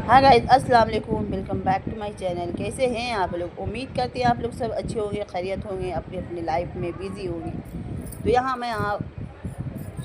हाँ गाइस, अस्सलाम वालेकुम, welcome back to my channel. कैसे हैं आप लोग? उम्मीद करते हैं आप लोग सब अच्छे होंगे, खैरियत होंगे, अपनी अपनी लाइफ में बिज़ी होंगे। तो यहाँ मैं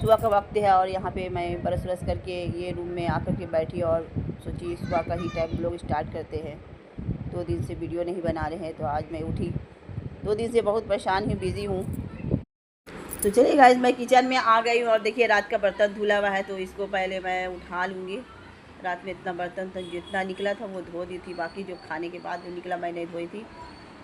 सुबह का वक्त है और यहाँ पे मैं ब्रश व्रश करके ये रूम में आकर के बैठी और सोची सुबह का ही टाइम ब्लॉग स्टार्ट करते हैं। 2 दिन से वीडियो नहीं बना रहे हैं, तो आज मैं उठी। 2 दिन से बहुत परेशान हूँ, बिज़ी हूँ। तो चलिए गाइस, मैं किचन में आ गई हूँ और देखिए रात का बर्तन धुला हुआ है, तो इसको पहले मैं उठा लूँगी। रात में इतना बर्तन था, जितना निकला था वो धो दी थी, बाकी जो खाने के बाद जो निकला मैंने धोई थी।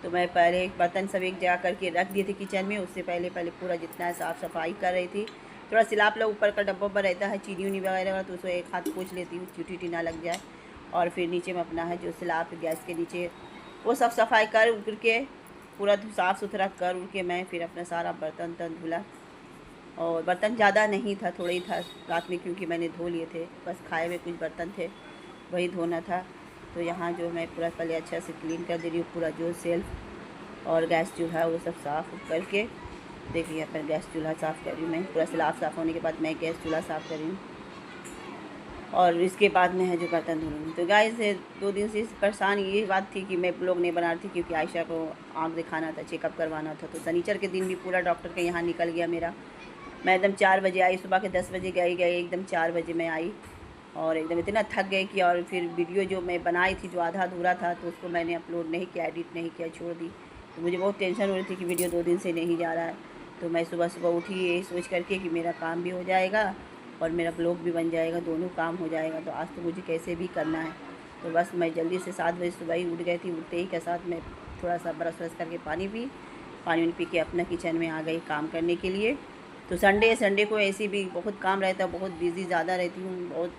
तो मैं पहले बर्तन सब एक जगह करके रख दिए थे किचन में। उससे पहले पहले पूरा जितना है साफ़ सफाई कर रही थी। थोड़ा सिलाप लोग ऊपर का डब्बा पर रहता है चीनी उनी वगैरह का, तो उसको एक हाथ पोंछ लेती हूँ, चीटी उटी ना लग जाए। और फिर नीचे में अपना है जो सिलाप गैस के नीचे, वो सब सफाई कर उड़ के पूरा साफ़ सुथरा कर उड़ के मैं फिर अपना सारा बर्तन तन धुला। और बर्तन ज़्यादा नहीं था, थोड़ा ही था रात में, क्योंकि मैंने धो लिए थे। बस खाए हुए कुछ बर्तन थे, वही धोना था। तो यहाँ जो मैं पूरा पहले अच्छा से क्लीन कर दे रही हूँ, पूरा जो सेल्फ और गैस चूल्हा वो सब साफ़ करके। देखिए अपन गैस चूल्हा साफ़ कर रही हूँ मैं, पूरा स्लाब साफ़ होने के बाद मैं गैस चूल्हा साफ़ कर रही हूँ। और इसके बाद में है जो बर्तन धुलूँगी। तो गाइस 2 दिन से परेशान ये बात थी कि मैं ब्लॉग नहीं बना रही थी, क्योंकि आयशा को आँख दिखाना था, चेकअप करवाना था। तो शनिचर के दिन भी पूरा डॉक्टर के यहाँ निकल गया मेरा। मैं एकदम 4 बजे आई, सुबह के 10 बजे गई एकदम 4 बजे मैं आई। और एकदम इतना थक गई कि और फिर वीडियो जो मैं बनाई थी जो आधा अधूरा था, तो उसको मैंने अपलोड नहीं किया, एडिट नहीं किया, छोड़ दी। तो मुझे बहुत टेंशन हो रही थी कि वीडियो 2 दिन से नहीं जा रहा है। तो मैं सुबह सुबह उठी यही सोच करके कि मेरा काम भी हो जाएगा और मेरा ब्लॉग भी बन जाएगा, दोनों काम हो जाएगा। तो आज तो मुझे कैसे भी करना है। तो बस मैं जल्दी से 7 बजे सुबह ही उठ गई थी। उठते ही के साथ मैं थोड़ा सा ब्रश व्रश करके पानी पी के अपना किचन में आ गई काम करने के लिए। तो संडे को ऐसे भी बहुत काम रहता है, बहुत बिज़ी ज़्यादा रहती हूँ। बहुत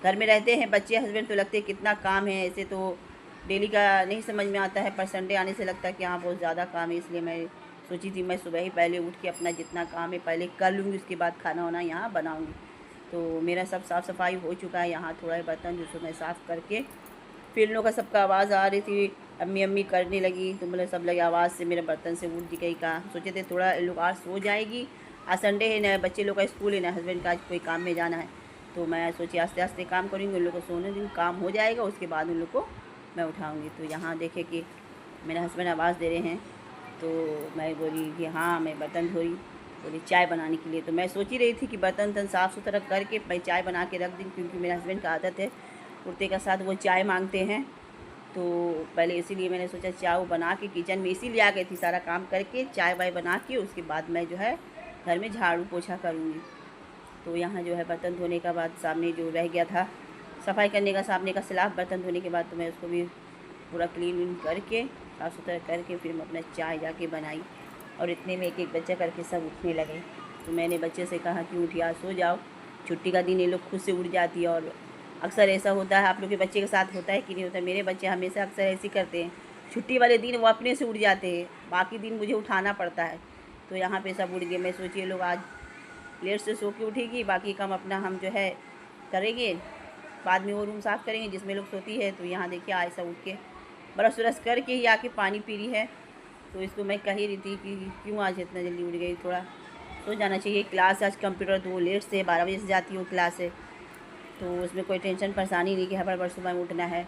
घर में रहते हैं बच्चे हस्बैंड, तो लगते हैं कितना काम है। ऐसे तो डेली का नहीं समझ में आता है, पर संडे आने से लगता है कि हाँ बहुत ज़्यादा काम है। इसलिए मैं सोची थी मैं सुबह ही पहले उठ के अपना जितना काम है पहले कर लूँगी, उसके बाद खाना वाना यहाँ बनाऊँगी। तो मेरा सब साफ़ सफाई हो चुका है। यहाँ थोड़ा बर्तन जो मैं साफ़ करके, फिर इन लोगों का सबका आवाज़ आ रही थी, अम्मी अम्मी करने लगी। तो मतलब सब लगे आवाज़ से मेरे बर्तन से उठ गई। कहा सोचे थे थोड़ा इन लोग आज सो जाएगी, आज संडे है ना, बच्चे लोग का स्कूल है ना, हस्बैंड का आज कोई काम में जाना है। तो मैं सोची आस्ते आस्ते काम करूँगी, उन लोग को सोने दिन काम हो जाएगा, उसके बाद उन लोग को मैं उठाऊँगी। तो यहाँ देखे कि मेरे हस्बैंड आवाज़ दे रहे हैं। तो मैं बोली कि हाँ मैं बर्तन धोई, बोली चाय बनाने के लिए। तो मैं सोच ही रही थी कि बर्तन तन साफ़ सुथरा करके मैं चाय बना के रख दूँ, क्योंकि मेरे हस्बैंड का आदत है कुर्ते के साथ वो चाय मांगते हैं। तो पहले इसीलिए मैंने सोचा चाय बना के किचन में इसीलिए आ गई थी, सारा काम करके चाय वाय बना के उसके बाद मैं जो है घर में झाड़ू पोछा करूँगी। तो यहाँ जो है बर्तन धोने का बाद सामने जो रह गया था सफाई करने का, सामने का स्लाब बर्तन धोने के बाद, तो मैं उसको भी पूरा क्लीन करके साफ़ सुथरा करके फिर मैं अपना चाय जाके बनाई। और इतने में एक एक बच्चा करके सब उठने लगे। तो मैंने बच्चे से कहा कि उठिए आज सो जाओ, छुट्टी का दिन ये लोग खुद से उठ जाती है। और अक्सर ऐसा होता है, आप लोग के बच्चे के साथ होता है कि नहीं होता? मेरे बच्चे हमेशा अक्सर ऐसे करते हैं, छुट्टी वाले दिन वो अपने से उठ जाते हैं, बाकी दिन मुझे उठाना पड़ता है। तो यहाँ पे सब उठ गए। मैं सोचिए लोग आज लेट से सो के उठेगी, बाकी काम अपना हम जो है करेंगे, बाद में वो रूम साफ़ करेंगे जिसमें लोग सोती है। तो यहाँ देखिए आज सब उठ के ब्रश व्रश करके ही आके पानी पी रही है। तो इसको मैं कह ही रही थी कि क्यों आज इतना जल्दी उठ गई, थोड़ा सो जाना चाहिए। क्लास आज कंप्यूटर तो लेट से 12 बजे से जाती हूँ क्लास है, तो उसमें कोई टेंशन परेशानी नहीं कि हर सुबह में उठना है।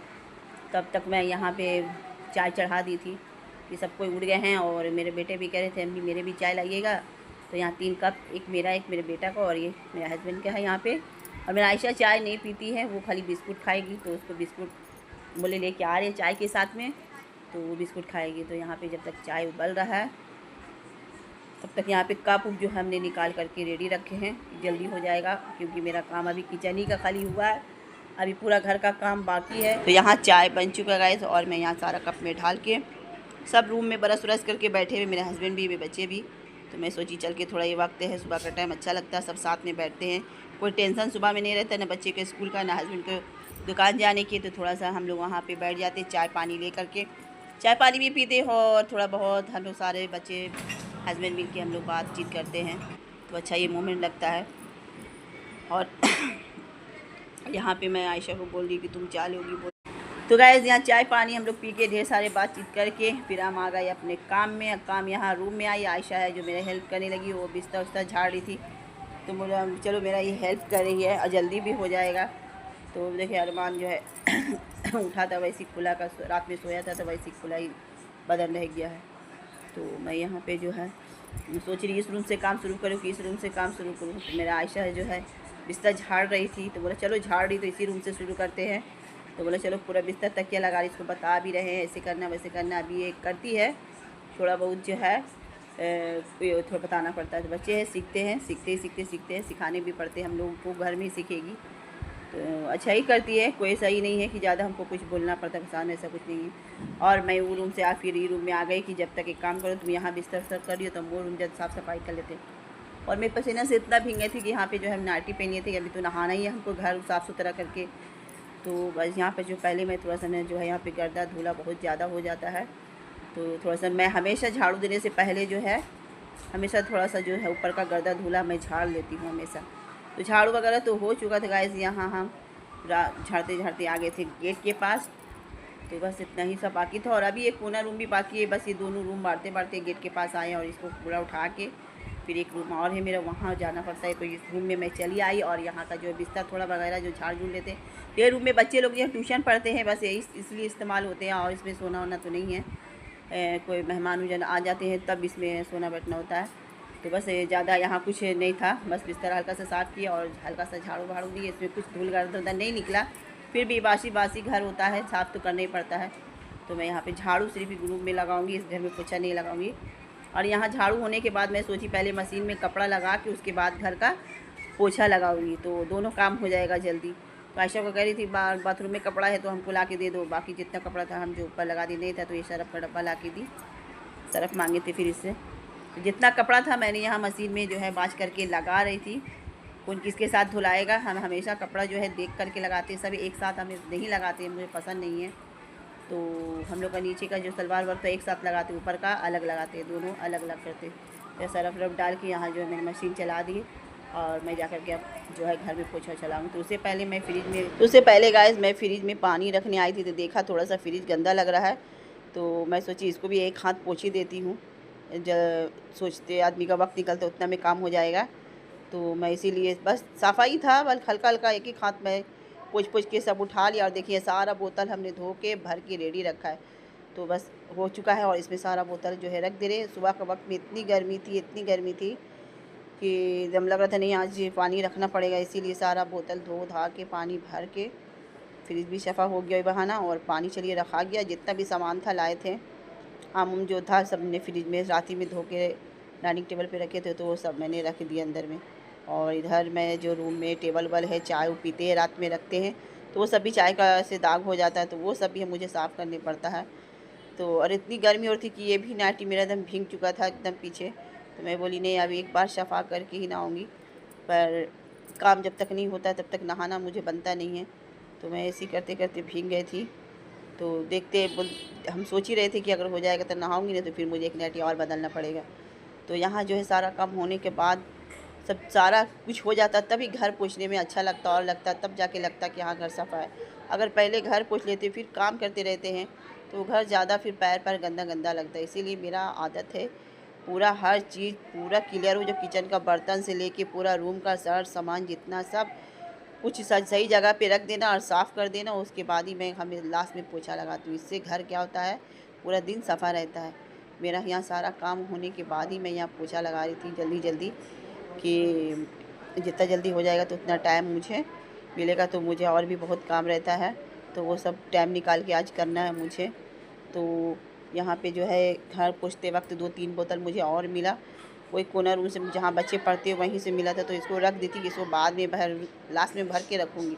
तब तक मैं यहाँ पे चाय चढ़ा दी थी कि सब कोई उठ गए हैं। और मेरे बेटे भी कह रहे थे अम्मी मेरे भी चाय लाइएगा। तो यहाँ 3 कप, एक मेरा एक मेरे बेटा का और ये मेरे हस्बैंड का है यहाँ पे। और मेरा आयशा चाय नहीं पीती है, वो खाली बिस्कुट खाएगी। तो उसको बिस्कुट बोले लेके आ रहे हैं चाय के साथ में, तो वो बिस्कुट खाएगी। तो यहाँ पे जब तक चाय उबल रहा है तब तक यहाँ पे कप जो हमने निकाल करके रेडी रखे हैं, जल्दी हो जाएगा, क्योंकि मेरा काम अभी किचन ही का खाली हुआ है, अभी पूरा घर का काम बाकी है। तो यहाँ चाय बन चुका गाइस, और मैं यहाँ सारा कप में ढाल के सब रूम में ब्रश व्रश करके बैठे हुए, मेरे हस्बैंड भी, मेरे बच्चे भी। तो मैं सोची चल के थोड़ा ये वक्त है, सुबह का टाइम अच्छा लगता है, सब साथ में बैठते हैं, कोई टेंशन सुबह में नहीं रहता, ना बच्चे के स्कूल का, ना हस्बैंड को दुकान जाने की। तो थोड़ा सा हम लोग वहाँ पे बैठ जाते, चाय पानी ले करके, चाय पानी भी पीते हो, और थोड़ा बहुत हम लोग सारे बच्चे हस्बैंड मिल के हम लोग बातचीत करते हैं। तो अच्छा ये मोमेंट लगता है। और यहाँ पे मैं आयशा को बोल रही कि तुम चाय लोगी, बोल। तो गाइस यहाँ चाय पानी हम लोग पी के ढेर सारे बातचीत करके फिर हम आ गए अपने काम में। काम यहाँ रूम में आई, आयशा है जो मेरा हेल्प करने लगी, वो बिस्तर उस्तर झाड़ रही थी। तो बोला चलो मेरा ये हेल्प कर रही है और जल्दी भी हो जाएगा। तो देखिए अरमान जो है उठा था वैसे खुला का, रात में सोया था तो वैसे खुला ही बदन रह गया है। तो मैं यहाँ पे जो है सोच रही इस रूम से काम शुरू करूँ कि इस रूम से काम शुरू करूँ। तो मेरा आयशा जो है बिस्तर झाड़ रही थी, तो बोला चलो झाड़ रही तो इसी रूम से शुरू करते हैं। तो बोला चलो पूरा बिस्तर तकिया लगा रही, इसको बता भी रहे हैं ऐसे करना वैसे करना। अभी ये करती है थोड़ा बहुत जो है थोड़ा बताना पड़ता है। तो बच्चे हैं, सीखते हैं, सीखते हैं, सिखाने भी पड़ते हैं। हम लोगों को घर में ही सीखेगी तो अच्छा ही करती है, कोई सही नहीं है कि ज़्यादा हमको कुछ बोलना पड़ता है, किसान ऐसा कुछ नहीं है। और मैं वो रूम से फिर ये रूम में आ गई कि जब तक एक काम करो, तुम यहाँ बिस्तर सब कर रही हो तो हम वो रूम जब साफ़ सफाई कर लेते। और मैं पसीने से इतना भीग गई थी कि यहाँ पे जो है हम नाइटी पहनी थी, अभी तो नहाना ही है हमको घर साफ़ सुथरा करके। तो बस यहाँ पर जो पहले मैं थोड़ा सा जो है यहाँ पर गर्दा धूला बहुत ज़्यादा हो जाता है, तो थोड़ा सा मैं हमेशा झाड़ू देने से पहले जो है हमेशा थोड़ा सा जो है ऊपर का गर्दा धूला मैं झाड़ लेती हूँ हमेशा। तो झाड़ू वगैरह तो हो चुका था गाइस, यहाँ हम झाड़ते झाड़ते आ गए थे गेट के पास। तो बस इतना ही सब बाकी था, और अभी एक कोना रूम भी बाकी है। बस ये दोनों रूम बांटते बांटते गेट के पास आए और इसको पूरा उठा के फिर एक रूम और है मेरा, वहाँ जाना पड़ता है। तो इस रूम में मैं चली आई, और यहाँ का जो बिस्तर थोड़ा वगैरह जो झाड़ झूड़ लेते हैं। ये रूम में बच्चे लोग जो ट्यूशन पढ़ते हैं बस यही इसलिए इस्तेमाल होते हैं, और इसमें सोना वोना तो नहीं है। कोई मेहमान उजन आ जाते हैं तब इसमें सोना बैठना होता है। तो बस ज़्यादा यहाँ कुछ नहीं था, बस बिस्तर हल्का सा साफ़ किया और हल्का सा झाड़ू भाड़ू दिए। इसमें कुछ धूल गर्दा नहीं निकला, फिर भी बासी घर होता है, साफ़ तो करना ही पड़ता है। तो मैं यहाँ पे झाड़ू सिर्फ रूम में लगाऊंगी, इस घर में पोछा नहीं लगाऊंगी। और यहाँ झाड़ू होने के बाद मैं सोची पहले मशीन में कपड़ा लगा के उसके बाद घर का पोछा लगाऊंगी, तो दोनों काम हो जाएगा जल्दी। तो आयशा को कह रही थी बाथरूम में कपड़ा है तो हमको ला के दे दो, बाकी जितना कपड़ा था हम जो ऊपर लगा दी नहीं था, तो ये सरफ़ का डब्बा ला के दी, सरफ़ मांगे थे फिर इससे। जितना कपड़ा था मैंने यहाँ मशीन में जो है बाँच करके लगा रही थी। कौन किसके साथ धुलाएगा, हम हमेशा कपड़ा जो है देख करके लगाते हैं, सभी एक साथ हमें नहीं लगाते हैं, मुझे पसंद नहीं है। तो हम लोग का नीचे का जो सलवार वर्क था एक साथ लगाते, ऊपर का अलग लगाते, दोनों अलग अलग करते। तो सरफ रफ डाल के यहाँ जो है मैंने मशीन चला दी, और मैं जा कर के अब जो है घर में पोछा चलाऊँ। तो उससे पहले मैं गाइस मैं फ्रिज में पानी रखने आई थी, तो देखा थोड़ा सा फ्रिज गंदा लग रहा है। तो मैं सोची इसको भी एक हाथ पोछी देती हूँ, सोचते आदमी का वक्त निकलता उतना में काम हो जाएगा। तो मैं इसीलिए बस सफाई था, बस हल्का हल्का एक एक हाथ में पोछ के सब उठा लिया। और देखिए सारा बोतल हमने धो के भर के रेडी रखा है, तो बस हो चुका है। और इसमें सारा बोतल जो है रख दे रहे। सुबह का वक्त में इतनी गर्मी थी कि जब लग रहा था नहीं आज ये पानी रखना पड़ेगा, इसीलिए सारा बोतल धो धा के पानी भर के फ्रिज भी सफ़ा हो गया बहाना, और पानी चलिए रखा गया। जितना भी सामान था लाए थे आम जो था सब ने फ्रिज में रात ही में धो के डाइनिंग टेबल पे रखे थे, तो वो सब मैंने रख दिया अंदर में। और इधर मैं जो रूम में टेबल वल है चाय पीते हैं रात में रखते हैं, तो वो सब भी चाय का से दाग हो जाता है, तो वो सब भी मुझे साफ़ करने पड़ता है। तो और इतनी गर्मी और थी कि ये भी नाइटी मेरा एकदम भीग चुका था एकदम पीछे। तो मैं बोली नहीं अभी एक बार सफ़ा करके ही नहाऊँगी, पर काम जब तक नहीं होता तब तक नहाना मुझे बनता नहीं है। तो मैं ऐसे करते करते भीग गई थी। तो देखते हम सोच ही रहे थे कि अगर हो जाएगा तो नहाऊंगी, नहीं तो फिर मुझे एक नाइटी और बदलना पड़ेगा। तो यहाँ जो है सारा काम होने के बाद सब सारा कुछ हो जाता तभी घर पोछने में अच्छा लगता, और लगता तब जाके लगता कि हाँ घर सफ़ा है। अगर पहले घर पोछ लेते फिर काम करते रहते हैं तो घर ज़्यादा फिर पैर पर गंदा लगता है। इसीलिए मेरा आदत है पूरा हर चीज़ पूरा क्लियर हो, जो किचन का बर्तन से लेके पूरा रूम का सामान जितना सब कुछ सही जगह पे रख देना और साफ़ कर देना। उसके बाद ही मैं हमें लास्ट में पोछा लगाती हूँ। इससे घर क्या होता है पूरा दिन सफ़ा रहता है। मेरा यहाँ सारा काम होने के बाद ही मैं यहाँ पोछा लगा रही थी जल्दी कि जितना जल्दी हो जाएगा तो उतना टाइम मुझे मिलेगा, तो मुझे और भी बहुत काम रहता है, तो वो सब टाइम निकाल के आज करना है मुझे। तो यहाँ पे जो है घर पोछते वक्त 2-3 बोतल मुझे और मिला, वही कोना रूम से जहाँ बच्चे पढ़ते हैं वहीं से मिला था, तो इसको रख दी थी, इसको बाद में लास्ट में भर के रखूँगी।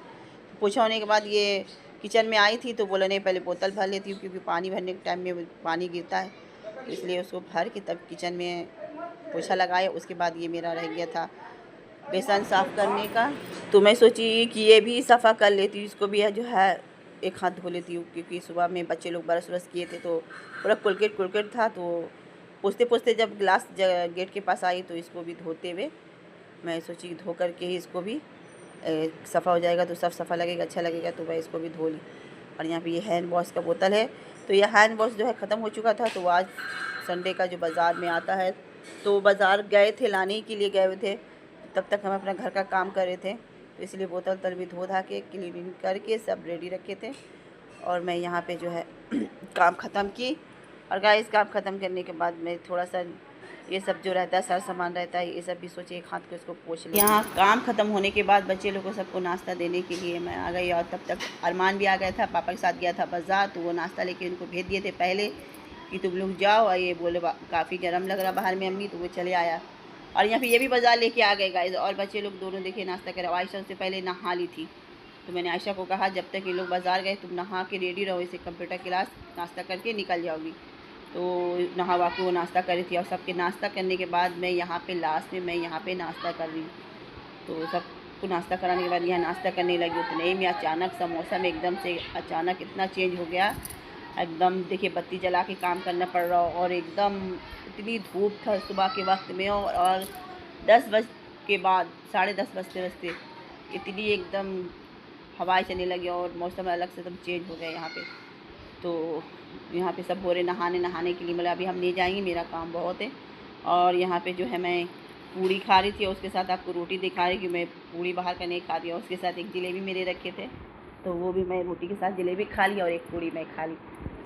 पोछा होने के बाद ये किचन में आई थी तो बोला नहीं पहले बोतल भर लेती हूँ, क्योंकि पानी भरने के टाइम में पानी गिरता है, इसलिए उसको भर के तब किचन में पोछा लगाया। उसके बाद ये मेरा रह गया था बेसन साफ़ करने का, तो मैं सोची कि ये भी सफ़ा कर लेती हूँ, इसको भी जो है एक हाथ धो लेती हूँ, क्योंकि सुबह में बच्चे लोग ब्रश किए थे तो पूरा कुलकेट था। तो पोछते जब ग्लास गेट के पास आई तो इसको भी धोते हुए मैं सोची धो करके ही इसको भी सफ़ा हो जाएगा, तो सब सफ़ा लगेगा, अच्छा लगेगा, तो मैं इसको भी धो ली। और यहाँ पे ये हैंड वॉश का बोतल है, तो ये हैंड वॉश जो है ख़त्म हो चुका था, तो आज संडे का जो बाज़ार में आता है, तो बाज़ार गए थे लाने के लिए गए हुए थे, तब तक हम अपना घर का काम कर रहे थे, तो इसलिए बोतल भी धो धा के क्लीनिंग करके सब रेडी रखे थे। और मैं यहाँ पे जो है काम ख़त्म की। और गाइस काम ख़त्म करने के बाद मैं थोड़ा सा ये सब जो रहता है सारा सामान रहता है ये सब भी सोचे एक हाथ को इसको पोंछ लें। यहाँ काम ख़त्म होने के बाद बच्चे लोगों को सबको नाश्ता देने के लिए मैं आ गई। और तब तक अरमान भी आ गया था, पापा के साथ गया था बाज़ार, तो वो नाश्ता लेके उनको भेज दिए थे पहले कि तुम लोग जाओ। और ये बोले काफ़ी गर्म लग रहा बाहर में अम्मी, तो वो चले आया। और यहाँ पे ये भी बाज़ार लेके आ गए गाइस। और बच्चे लोग दोनों देखिए नाश्ता करे। आयशा उससे पहले नहा ली थी, तो मैंने आयशा को कहा जब तक ये लोग बाज़ार गए तुम नहा के रेडी रहो, इसे कंप्यूटर क्लास नाश्ता करके निकल जाओगी। तो नहा वा के वो नाश्ता करी थी। और सबके नाश्ता करने के बाद मैं यहाँ पे लास्ट में मैं यहाँ पे नाश्ता कर रही हूँ। तो सबको नाश्ता कराने के बाद यहाँ नाश्ता करने लगी। उतने में अचानक सा मौसम एकदम से अचानक इतना चेंज हो गया, एकदम देखिए बत्ती जला के काम करना पड़ रहा और एकदम इतनी धूप था सुबह के वक्त में। और 10 बज के बाद 10:30 बजते बजते इतनी एकदम हवाएं चलने लगी और मौसम अलग से एकदम चेंज हो गया यहाँ पे। तो यहाँ पे सब बोरे नहाने के लिए, मतलब अभी हम नहीं जाएंगे, मेरा काम बहुत है। और यहाँ पे जो है मैं पूड़ी खा रही थी और उसके साथ आपको रोटी दिखा रही कि मैं पूड़ी बाहर का नहीं खा रही। और उसके साथ एक जलेबी मेरे रखे थे, तो वो भी मैं रोटी के साथ जलेबी खा ली और एक पूड़ी मैं खा ली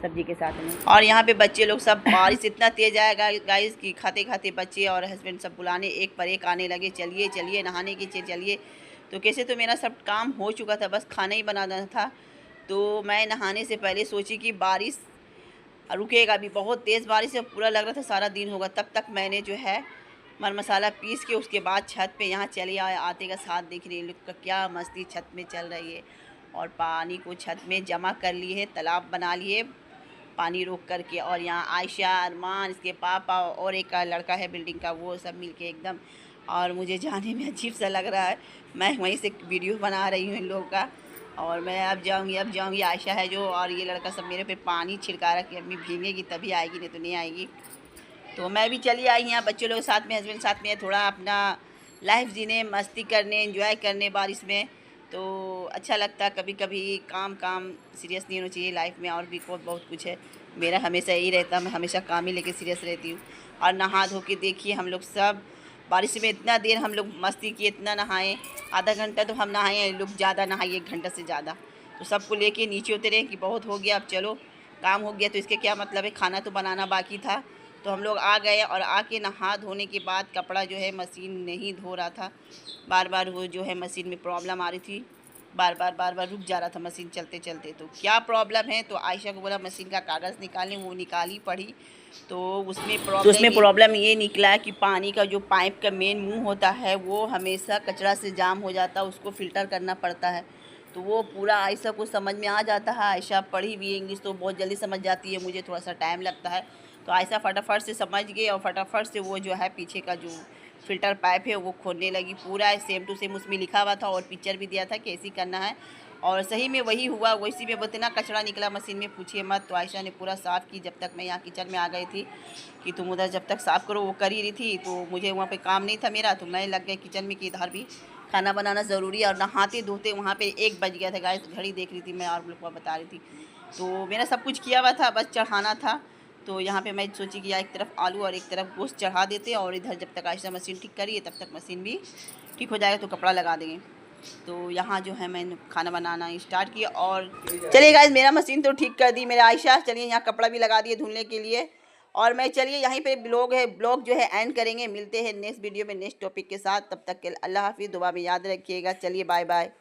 सब्जी के साथ में। और यहाँ पे बच्चे लोग सब, बारिश इतना तेज़ आएगा गाइस कि खाते खाते बच्चे और हस्बैंड सब बुलाने एक पर एक आने लगे, चलिए चलिए नहाने की चलिए। तो कैसे तो मेरा सब काम हो चुका था, बस खाना ही बनाना था। तो मैं नहाने से पहले सोची कि बारिश रुकेगा, अभी बहुत तेज़ बारिश है, पूरा लग रहा था सारा दिन होगा। तब तक मैंने जो है मर मसाला पीस के उसके बाद छत पे यहाँ चले आए। आते का साथ देख रही लोग का क्या मस्ती छत में चल रही है। और पानी को छत में जमा कर लिए है, तालाब बना लिए पानी रोक करके। और यहाँ आयशा, अरमान, इसके पापा और एक लड़का है बिल्डिंग का, वो सब मिलके एकदम। और मुझे जाने में अजीब सा लग रहा है, मैं वहीं से वीडियो बना रही हूँ इन लोगों का। और मैं अब जाऊँगी आयशा है जो, और ये लड़का सब मेरे पे पानी छिड़का रहा कि अम्मी भीगेगी तभी आएगी, नहीं तो नहीं आएगी। तो मैं भी चली आई यहाँ बच्चों लोग साथ में, हस्बैंड साथ में, थोड़ा अपना लाइफ जीने, मस्ती करने, एंजॉय करने बारिश में। तो अच्छा लगता है कभी कभी। काम सीरियस नहीं होना चाहिए लाइफ में, और भी बहुत कुछ है। मेरा हमेशा यही रहता, मैं हमेशा काम ही लेके सीरियस रहती हूँ। और नहा धो के देखिए हम लोग सब बारिश में इतना देर हम लोग मस्ती किए, इतना नहाए, आधा घंटा तो हम नहाए, लोग ज़्यादा नहाए 1 घंटा से ज़्यादा। तो सबको लेके नीचे उतरे कि बहुत हो गया, अब चलो काम हो गया तो इसके क्या मतलब है, खाना तो बनाना बाकी था। तो हम लोग आ गए और आके नहा धोने के बाद कपड़ा जो है मशीन नहीं धो रहा था, बार बार वो जो है मशीन में प्रॉब्लम आ रही थी, बार बार रुक जा रहा था मशीन चलते चलते। तो क्या प्रॉब्लम है, तो आयशा को बोला मशीन का कागज़ निकालें, वो निकाली पड़ी। तो उसमें प्रॉब्लम ये निकला कि पानी का जो पाइप का मेन मुंह होता है वो हमेशा कचरा से जाम हो जाता है, उसको फ़िल्टर करना पड़ता है। तो वो पूरा आयशा को समझ में आ जाता है, आयशा पढ़ी हुई इंग्लिश तो बहुत जल्दी समझ जाती है, मुझे थोड़ा सा टाइम लगता है। तो आयशा फटाफट से समझ गई और फटाफट से वो जो है पीछे का जो फ़िल्टर पाइप है वो खोलने लगी। पूरा सेम टू सेम उसमें लिखा हुआ था और पिक्चर भी दिया था कैसे करना है, और सही में वही हुआ। वैसी में इतना कचरा निकला मशीन में पूछिए मत। तो आयशा ने पूरा साफ़ की। जब तक मैं यहाँ किचन में आ गई थी कि तुम उधर जब तक साफ़ करो, वो कर ही रही थी, तो मुझे वहाँ पे काम नहीं था मेरा, तो मैं लग गई किचन में कि इधर भी खाना बनाना ज़रूरी है। और नहाते धोते वहाँ पे 1 बज गया था गाइस, घड़ी देख रही थी मैं और लोग को बता रही थी। तो मेरा सब कुछ किया हुआ था, बस चढ़ाना था। तो यहाँ पे मैं सोची कि एक तरफ आलू और एक तरफ गोश्त चढ़ा देते, और इधर जब तक आयशा मशीन ठीक करी है तब तक मशीन भी ठीक हो जाएगा तो कपड़ा लगा देंगे। तो यहाँ जो है मैंने खाना बनाना स्टार्ट किया। और चलिए गाइस मेरा मशीन तो ठीक कर दी मेरे आयशा। चलिए यहाँ कपड़ा भी लगा दिए धुलने के लिए। और मैं चलिए यहीं पे ब्लॉग जो है एंड करेंगे। मिलते हैं नेक्स्ट वीडियो में नेक्स्ट टॉपिक के साथ। तब तक के अल्लाह हाफिज़, दुआ में याद रखिएगा। चलिए बाय बाय।